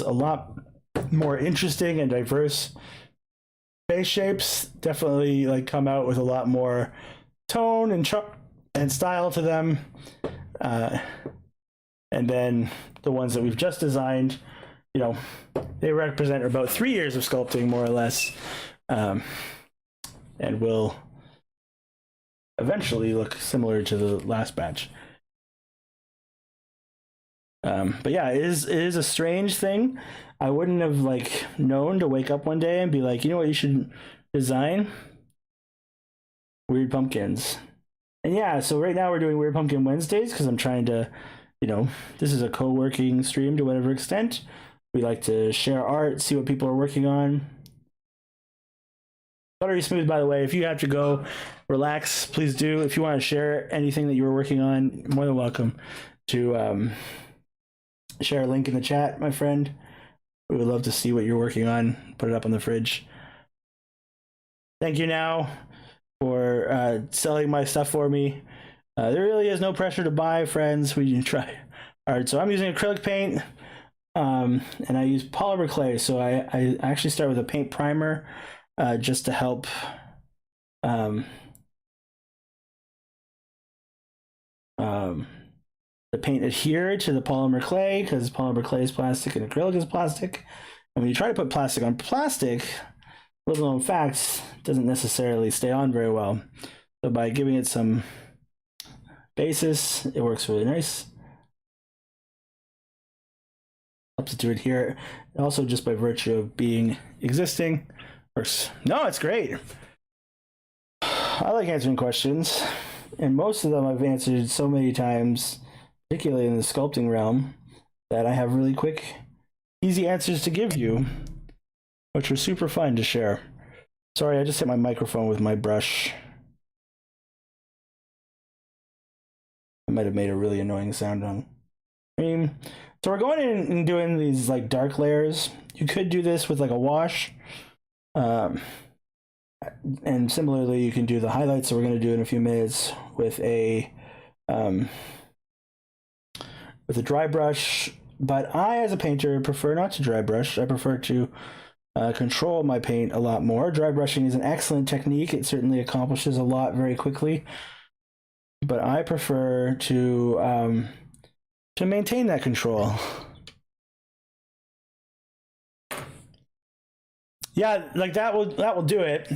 a lot more interesting and diverse face shapes. Definitely like come out with a lot more tone and style to them. And then the ones that we've just designed, you know, they represent about 3 years of sculpting, more or less, and will eventually look similar to the last batch. But yeah, it is a strange thing. I wouldn't have like known to wake up one day and be like, you know what, you should design weird pumpkins. And yeah, so right now we're doing Weird Pumpkin Wednesdays because I'm trying to, you know, this is a co-working stream to whatever extent. We like to share art, see what people are working on. Buttery Smooth, by the way, if you have to go relax, please do. If you want to share anything that you were working on, more than welcome to share a link in the chat, my friend. We would love to see what you're working on. Put it up on the fridge. Thank you now for selling my stuff for me. There really is no pressure to buy, friends. We can try. All right, so I'm using acrylic paint, and I use polymer clay. So I actually start with a paint primer just to help the paint adhere to the polymer clay, because polymer clay is plastic and acrylic is plastic. And when you try to put plastic on plastic, little known facts, doesn't necessarily stay on very well. So by giving it some basis, it works really nice. Helps it to adhere. Also, just by virtue of being existing, works. No, it's great. I like answering questions, and most of them I've answered so many times, particularly in the sculpting realm, that I have really quick, easy answers to give you, which are super fun to share. Sorry, I just hit my microphone with my brush. I might have made a really annoying sound on stream. So we're going in and doing these like dark layers. You could do this with like a wash. And similarly, you can do the highlights that we're going to do in a few minutes with a dry brush. But I, as a painter, prefer not to dry brush. I prefer to control my paint a lot more. Dry brushing is an excellent technique. It certainly accomplishes a lot very quickly. But I prefer to maintain that control. Yeah, like that will do it.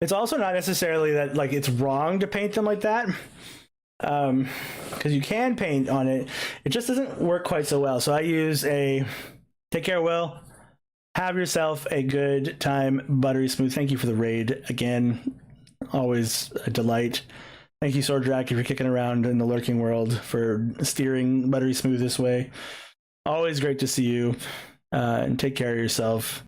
It's also not necessarily that like it's wrong to paint them like that, because you can paint on it. It just doesn't work quite so well. So I use take care, Will. Have yourself a good time, Buttery Smooth. Thank you for the raid again. Always a delight. Thank you, Swordjack, if you're kicking around in the lurking world, for steering Buttery Smooth this way. Always great to see you, and take care of yourself.